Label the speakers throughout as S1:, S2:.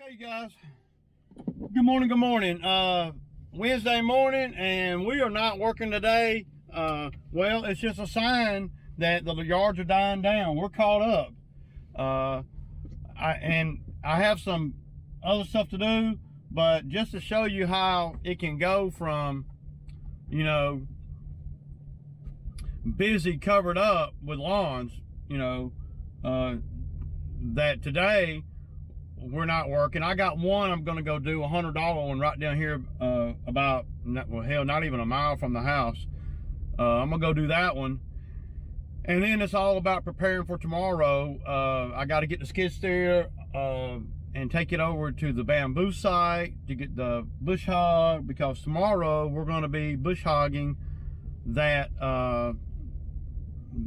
S1: Okay, you guys. Good morning. Good morning. Wednesday morning, and we are not working today. Well, it's just a sign that the yards are dying down. We're caught up. I have some other stuff to do, but just to show you how it can go from, you know, busy, covered up with lawns, you know, that today we're not working. I got one I'm going to go do, $100 one right down here, about, well, hell, not even a mile from the house. I'm going to go do that one. And then it's all about preparing for tomorrow. I got to get the skid steer and take it over to the bamboo site to get the bush hog, because tomorrow we're going to be bush hogging that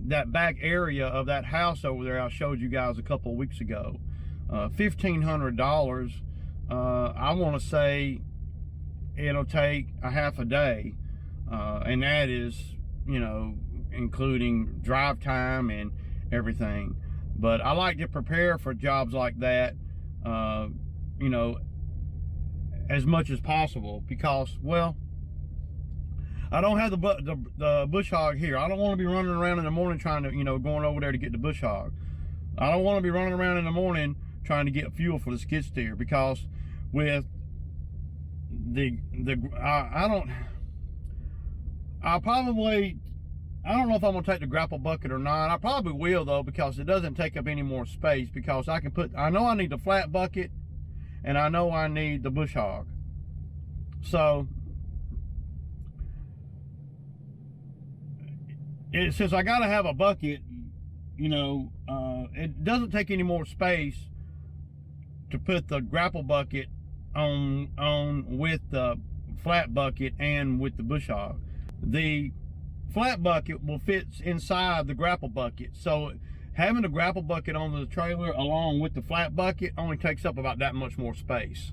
S1: that back area of that house over there I showed you guys a couple of weeks ago. $1,500. I want to say it'll take a half a day, and that is, you know, including drive time and everything. But I like to prepare for jobs like that, you know, as much as possible, because, well, I don't have the bush hog here. I don't want to be running around in the morning trying to, you know, going over there to get the bush hog. I don't want to be running around in the morning trying to get fuel for the skid steer, because with I don't know if I'm gonna take the grapple bucket or not. I probably will, though, because it doesn't take up any more space, because I know I need the flat bucket and I know I need the bush hog. So since I gotta have a bucket, you know, it doesn't take any more space to put the grapple bucket on with the flat bucket and with the bush hog. The flat bucket will fit inside the grapple bucket, so having the grapple bucket on the trailer along with the flat bucket only takes up about that much more space.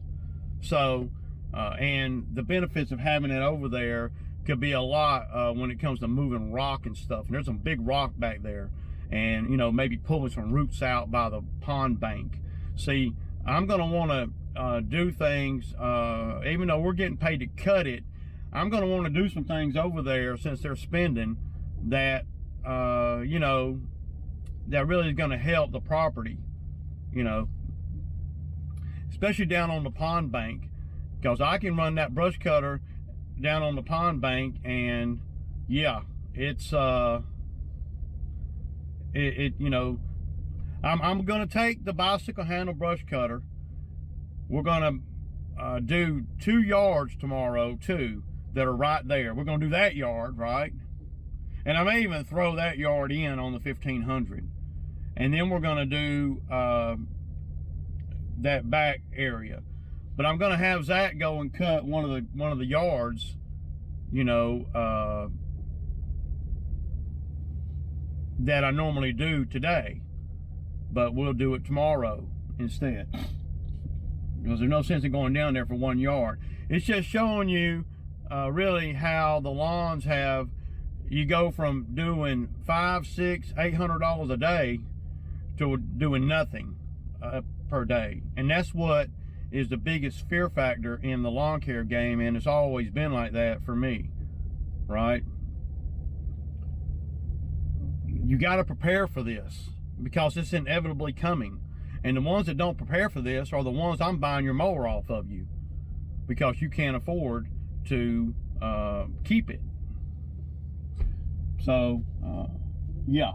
S1: So and the benefits of having it over there could be a lot when it comes to moving rock and stuff. And there's some big rock back there, and, you know, maybe pulling some roots out by the pond bank. See, I'm going to want to do things, even though we're getting paid to cut it, I'm going to want to do some things over there, since they're spending that, you know, that really is going to help the property, you know, especially down on the pond bank, because I can run that brush cutter down on the pond bank, and yeah, it's you know, I'm gonna take the bicycle handle brush cutter. We're gonna do 2 yards tomorrow too that are right there. We're gonna do that yard, right? And I may even throw that yard in on the 1,500, and then we're gonna do that back area. But I'm gonna have Zach go and cut one of the yards, you know, that I normally do today, but we'll do it tomorrow instead, because there's no sense in going down there for 1 yard. It's just showing you really how the lawns have, you go from doing $500, $600, $800 a day to doing nothing per day. And that's what is the biggest fear factor in the lawn care game, and it's always been like that for me, right? You got to prepare for this, because it's inevitably coming. And the ones that don't prepare for this are the ones I'm buying your mower off of you, because you can't afford to keep it. So yeah,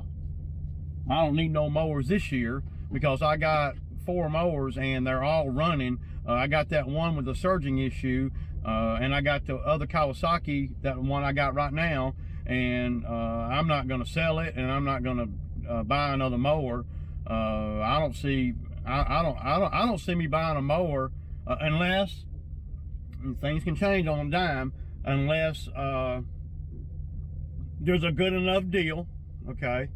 S1: I don't need no mowers this year, because I got 4 mowers and they're all running. I got that one with the surging issue, and I got the other Kawasaki, that one I got right now, and I'm not going to sell it, and I'm not going to buy another mower. I don't see me buying a mower unless, things can change on a dime, unless there's a good enough deal, okay,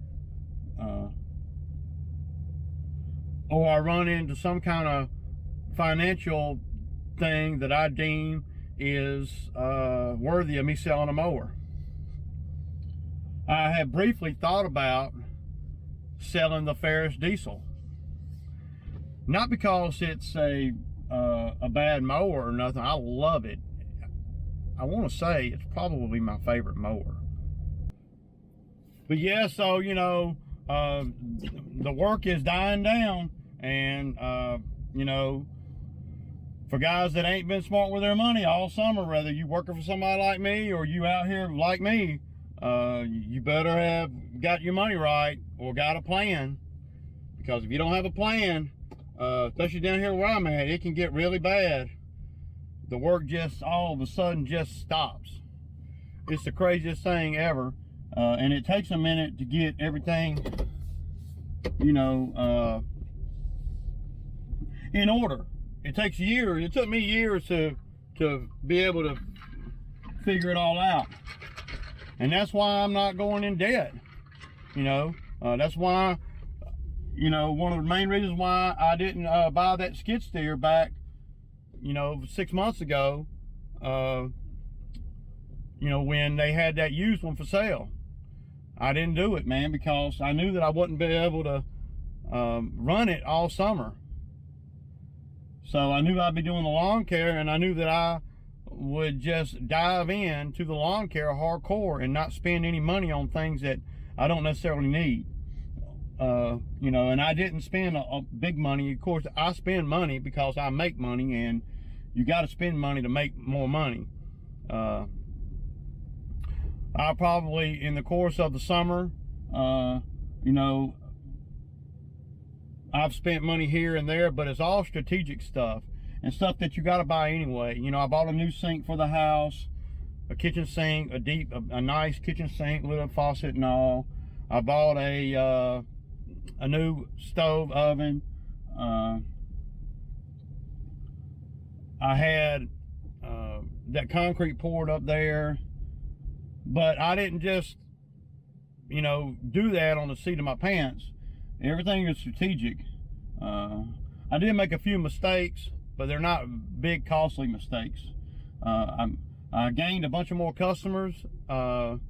S1: or I run into some kind of financial thing that I deem is worthy of me selling a mower. I have briefly thought about selling the Ferris diesel, not because it's a a bad mower or nothing. I love it. I want to say it's probably my favorite mower. But yeah, so you know, the work is dying down, and you know, for guys that ain't been smart with their money all summer, whether you working for somebody like me or you out here like me, you better have got your money right or got a plan. Because if you don't have a plan, especially down here where I'm at, it can get really bad. The work just all of a sudden just stops. It's the craziest thing ever. And it takes a minute to get everything, you know, in order. It takes years. It took me years to be able to figure it all out. And that's why I'm not going in debt. You know, that's why, you know, one of the main reasons why I didn't buy that skid steer back, you know, 6 months ago, you know, when they had that used one for sale. I didn't do it, man, because I knew that I wouldn't be able to run it all summer. So I knew I'd be doing the lawn care, and I knew that I would just dive into the lawn care hardcore and not spend any money on things that I don't necessarily need. You know, and I didn't spend a big money. Of course, I spend money because I make money, and you got to spend money to make more money. I probably, in the course of the summer, you know, I've spent money here and there, but it's all strategic stuff and stuff that you got to buy anyway. You know, I bought a new sink for the house, a kitchen sink, a nice kitchen sink, little faucet and all. I bought a new stove oven. I had that concrete poured up there, but I didn't just, you know, do that on the seat of my pants. Everything is strategic. I did make a few mistakes, but they're not big, costly mistakes. I gained a bunch of more customers, so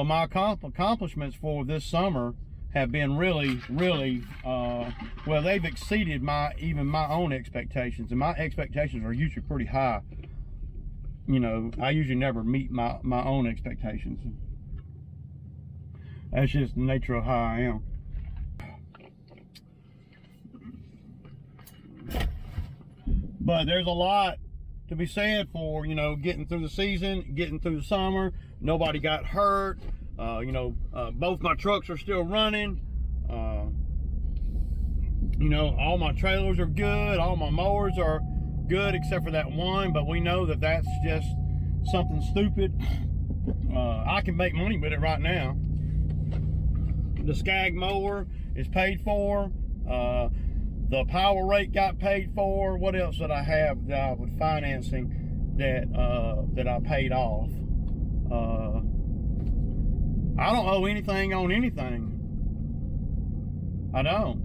S1: my accomplishments for this summer have been really, well, they've exceeded even my own expectations, and my expectations are usually pretty high. You know, I usually never meet my own expectations. That's just the nature of how I am. But there's a lot to be said for, you know, getting through the season, getting through the summer. Nobody got hurt. You know, both my trucks are still running. You know, all my trailers are good. All my mowers are good except for that one, but we know that that's just something stupid. I can make money with it right now. The Skag mower is paid for. The power rake got paid for. What else did I have that I was financing that I paid off? I don't owe anything on anything. I don't.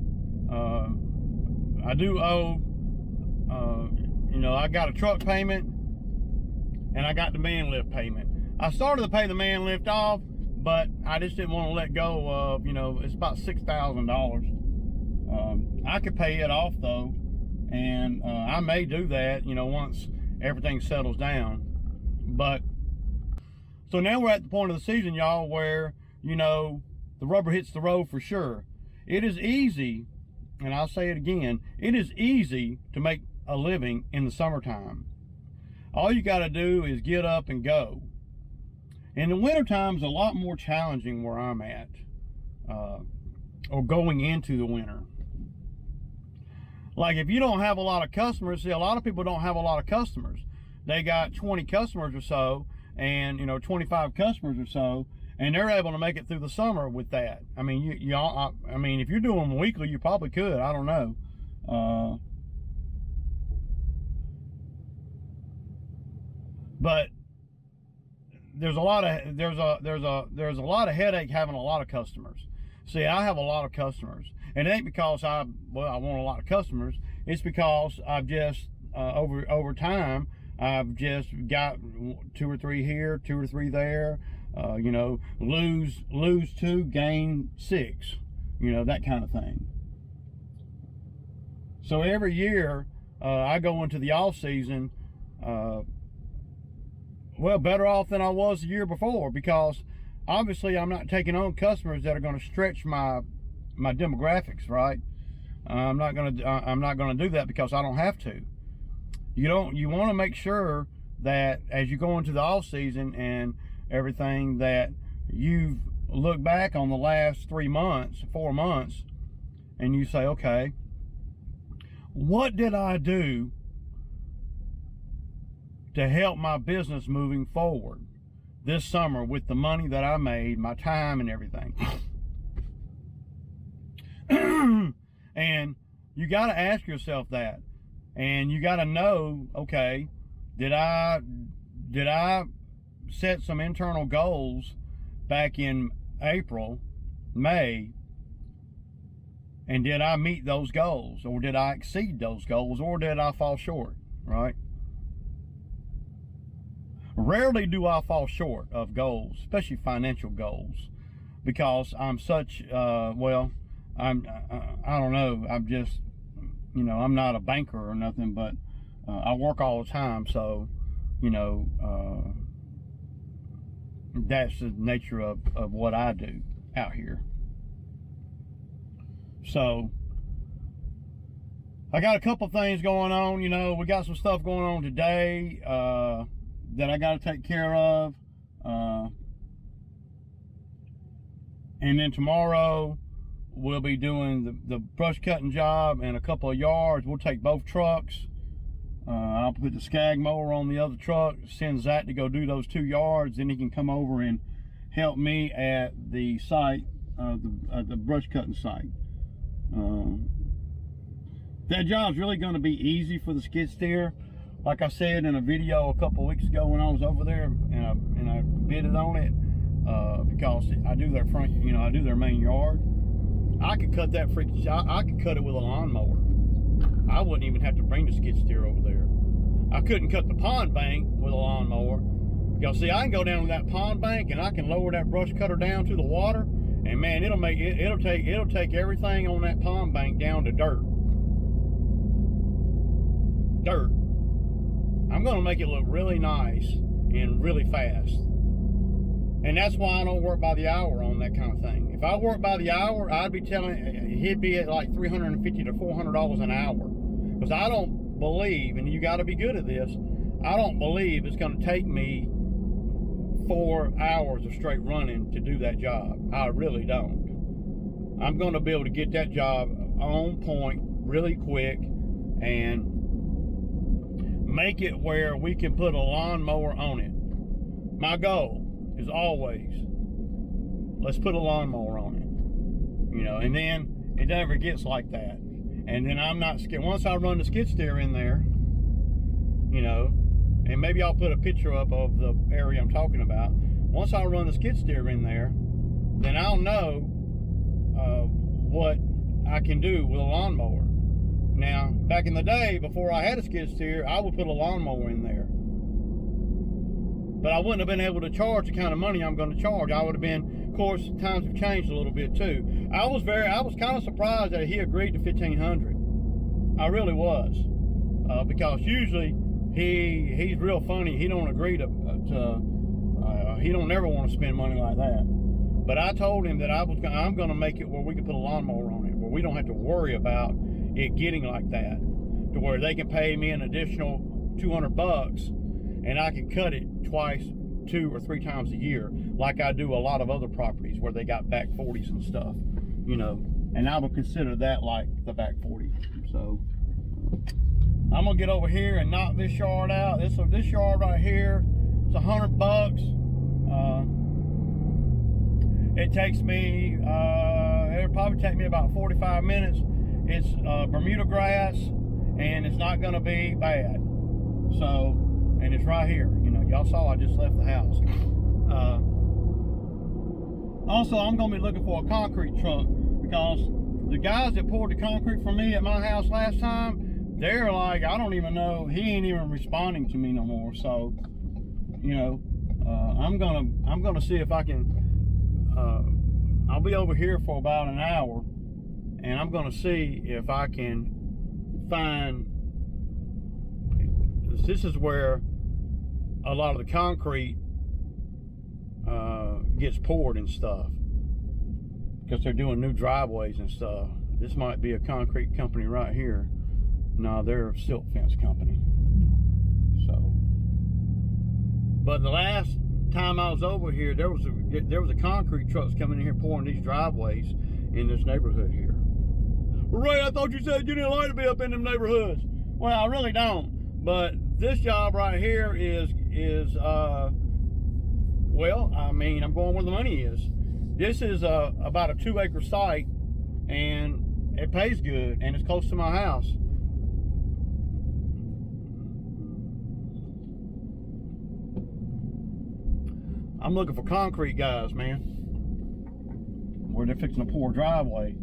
S1: I do owe, you know, I got a truck payment and I got the man lift payment. I started to pay the man lift off, but I just didn't want to let go of, you know, it's about $6,000. I could pay it off though, and I may do that, you know, once everything settles down. But so now we're at the point of the season, y'all, where, you know, the rubber hits the road for sure. It is easy, and I'll say it again, it is easy to make a living in the summertime. All you got to do is get up and go. In the wintertime is a lot more challenging where I'm at, or going into the winter. Like if you don't have a lot of customers, see, a lot of people don't have a lot of customers. They got 20 customers or so, and, you know, 25 customers or so, and they're able to make it through the summer with that. I mean, I mean, if you're doing them weekly, you probably could. I don't know. But there's a lot of there's a lot of headache having a lot of customers. See, I have a lot of customers, and it ain't because I want a lot of customers. It's because I've just over time I've just got 2 or 3 here, 2 or 3 there. You know, lose 2, gain 6. You know, that kind of thing. So every year I go into the off season, well, better off than I was the year before, because obviously I'm not taking on customers that are going to stretch my demographics, right? I'm not going to do that because I don't have to. You want to make sure that as you go into the off season and everything, that you've looked back on the last 3 months, 4 months, and you say, okay, what did I do to help my business moving forward this summer with the money that I made, my time and everything? And you got to ask yourself that, and you got to know, okay, did I set some internal goals back in April, May, and did I meet those goals, or did I exceed those goals, or did I fall short, right? Rarely do I fall short of goals, especially financial goals, because I'm such, I don't know, I'm just, I'm not a banker or nothing, but I work all the time, so, that's the nature of what I do out here. So I got a couple things going on. We got some stuff going on today that I got to take care of, and then tomorrow we'll be doing the brush cutting job and a couple of yards. We'll take both trucks. I'll put the Skag mower on the other truck, send Zach to go do those 2 yards, then he can come over and help me at the site, the brush cutting site. That job's really going to be easy for the skid steer. Like I said in a video a couple weeks ago when I was over there, and I bidded on it, because I do their front, I do their main yard. I could cut that I could cut it with a lawnmower. I wouldn't even have to bring the skid steer over there. I couldn't cut the pond bank with a lawnmower, because see, I can go down to that pond bank and I can lower that brush cutter down to the water, and man, it'll take everything on that pond bank down to dirt. I'm gonna make it look really nice and really fast. And that's why I don't work by the hour on that kind of thing. If I work by the hour, I'd be telling, he'd be at like $350 to $400 an hour. Because I don't believe, and you got to be good at this, I don't believe it's going to take me 4 hours of straight running to do that job. I really don't. I'm going to be able to get that job on point really quick and make it where we can put a lawnmower on it. My goal is always, let's put a lawnmower on it, and then it never gets like that. And then I'm not scared. Once I run the skid steer in there, and maybe I'll put a picture up of the area I'm talking about. Once I run the skid steer in there, then I'll know what I can do with a lawnmower. Now, back in the day, before I had a skid steer, I would put a lawnmower in there. But I wouldn't have been able to charge the kind of money I'm going to charge. I would have been, of course, times have changed a little bit too. I was kind of surprised that he agreed to $1,500. I really was, because usually he's real funny. He don't agree to he don't never want to spend money like that. But I told him that I'm going to make it where we can put a lawnmower on it, where we don't have to worry about it getting like that, to where they can pay me an additional $200. And I can cut it twice, 2 or 3 times a year, like I do a lot of other properties where they got back 40s and stuff, and I would consider that like the back 40. So I'm gonna get over here and knock this yard out. This yard right here, it's $100. It takes me, it'll probably take me about 45 minutes. It's Bermuda grass, and it's not gonna be bad. So. And it's right here. Y'all saw I just left the house. Also, I'm going to be looking for a concrete truck, because the guys that poured the concrete for me at my house last time, they're like, I don't even know, he ain't even responding to me no more. So, I'm gonna see if I can. I'll be over here for about an hour, and I'm gonna see if I can find drives. This is where a lot of the concrete gets poured and stuff, because they're doing new driveways and stuff. This might be a concrete company right here. No, they're a silt fence company. So, but the last time I was over here, there was a concrete trucks coming in here pouring these driveways in this neighborhood here. Ray, I thought you said you didn't like to be up in them neighborhoods. Well, I really don't. But this job right here is well, I mean, I'm going where the money is. This is about a 2-acre site, and it pays good, and it's close to my house. I'm looking for concrete guys, man, where they're fixing to pour a driveway.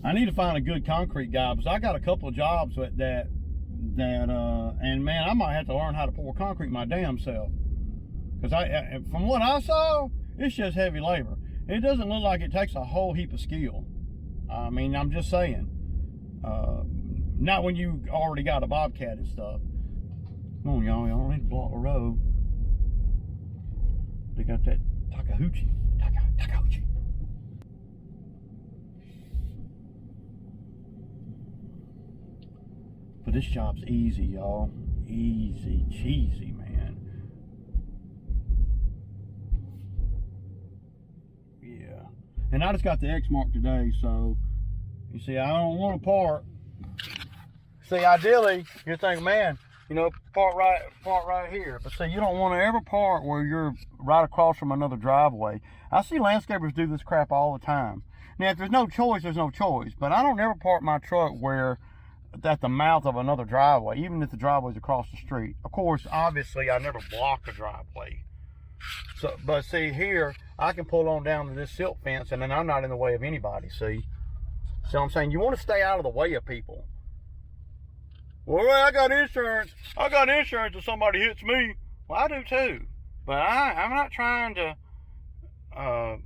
S1: I need to find a good concrete guy, because I got a couple of jobs and man, I might have to learn how to pour concrete my damn self. Because from what I saw, it's just heavy labor. It doesn't look like it takes a whole heap of skill. I mean, I'm just saying. Not when you already got a bobcat and stuff. Come on, y'all don't need to block the road. They got that Takahouchi. Takahouchi. But this job's easy, y'all. Easy cheesy, man. Yeah. And I just got the X mark today, so you see, I don't want to park. See, ideally, you're thinking, man, you know, park right here. But see, you don't want to ever park where you're right across from another driveway. I see landscapers do this crap all the time. Now, if there's no choice, there's no choice. But I don't ever park my truck where at the mouth of another driveway, even if the driveway's across the street. Of course, obviously, I never block the driveway. So, but see here, I can pull on down to this silt fence, and then I'm not in the way of anybody. See, so I'm saying you want to stay out of the way of people. Well, I got insurance. I got insurance if somebody hits me. Well, I do too. But I'm not trying to. I'm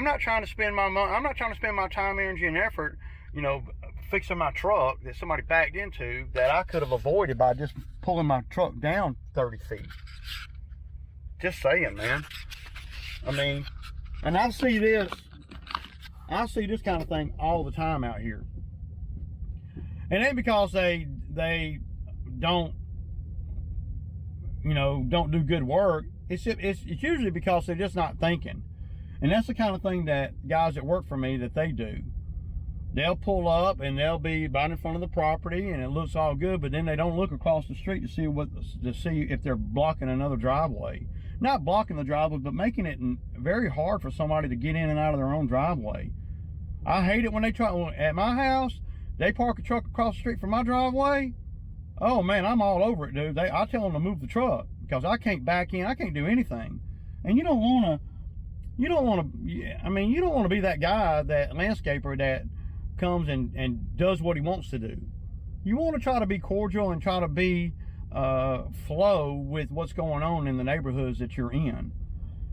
S1: not trying to spend my money. I'm not trying to spend my time, energy, and effort, you know, fixing my truck that somebody backed into that I could have avoided by just pulling my truck down 30 feet. Just saying, man. I mean, and I see this kind of thing all the time out here. And it ain't because they don't, you know, don't do good work. It's usually because they're just not thinking. And that's the kind of thing that guys that work for me, that they do. They'll pull up and they'll be right in front of the property and it looks all good, but then they don't look across the street to see if they're blocking another driveway. Not blocking the driveway, but making it very hard for somebody to get in and out of their own driveway. I hate it when they try. At my house, they park a truck across the street from my driveway. Oh man, I'm all over it, dude. I tell them to move the truck because I can't back in. I can't do anything. And you don't want to. I mean, you don't want to be that guy, that landscaper that comes and does what he wants to do. You want to try to be cordial and try to be flow with what's going on in the neighborhoods that you're in.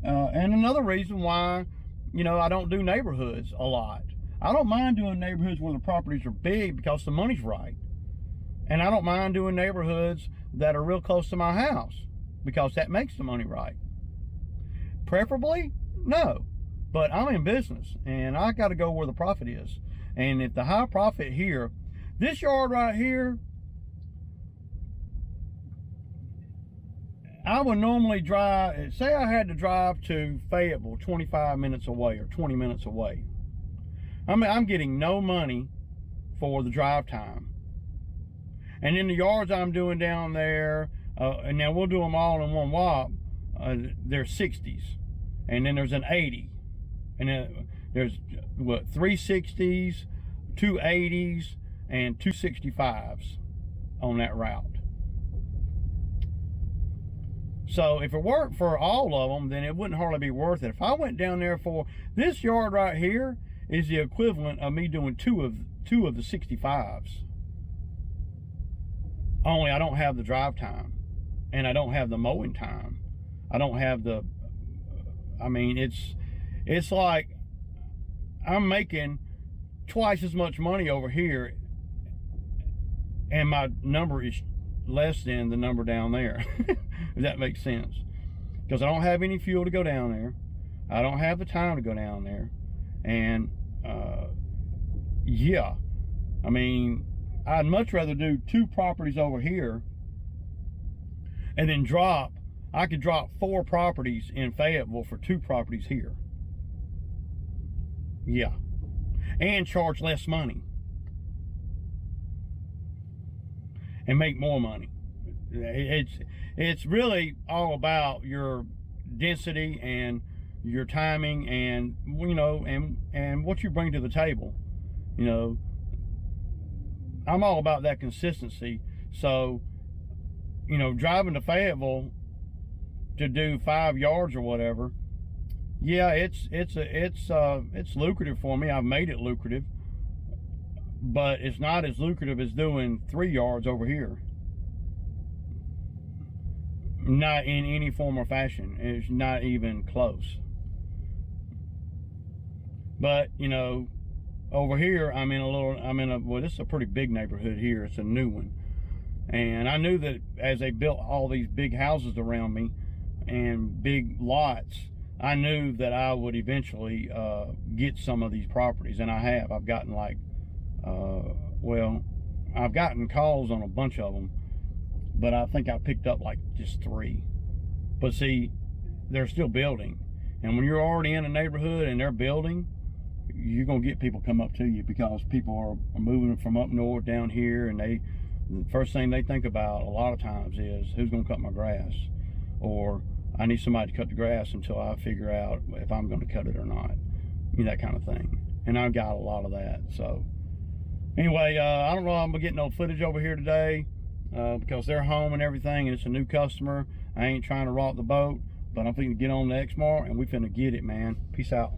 S1: And another reason why, you know, I don't do neighborhoods a lot. I don't mind doing neighborhoods where the properties are big because the money's right. And I don't mind doing neighborhoods that are real close to my house because that makes the money right. Preferably, no. But I'm in business and I got to go where the profit is. And if the high profit here, this yard right here, I would normally drive, say I had to drive to Fayetteville 25 minutes away or 20 minutes away. I mean, I'm getting no money for the drive time. And in the yards I'm doing down there, and now we'll do them all in one whop, they're 60s. And then there's an 80. And then there's, what, 360s, 280s, and 265s on that route. So if it worked for all of them, then it wouldn't hardly be worth it. If I went down there for this yard right here, is the equivalent of me doing two of the 65s. Only I don't have the drive time, and I don't have the mowing time. I don't have the I mean, it's like I'm making twice as much money over here, and my number is less than the number down there. If that makes sense. Because I don't have any fuel to go down there. I don't have the time to go down there. And yeah, I mean, I'd much rather do 2 properties over here and then I could drop 4 properties in Fayetteville for 2 properties here. Yeah. And charge less money. And make more money. It's really all about your density and your timing, and and what you bring to the table. I'm all about that consistency. So driving to Fayetteville to do 5 yards or whatever, yeah, it's lucrative for me. I've made it lucrative, but it's not as lucrative as doing 3 yards over here. Not in any form or fashion. It's not even close. But over here well, this is a pretty big neighborhood here. It's a new one, and I knew that as they built all these big houses around me and big lots, I knew that I would eventually get some of these properties, and I have. I've gotten I've gotten calls on a bunch of them, but I think I picked up like just 3. But see, they're still building, and when you're already in a neighborhood and they're building, you're gonna get people come up to you, because people are moving from up north down here, and the first thing they think about a lot of times is, who's gonna cut my grass, or I need somebody to cut the grass until I figure out if I'm gonna cut it or not, that kind of thing. And I've got a lot of that. So anyway, I don't know if I'm gonna get no footage over here today, because they're home and everything, and it's a new customer. I ain't trying to rock the boat, but I'm finna get on the Exmar, and we finna get it, man. Peace out.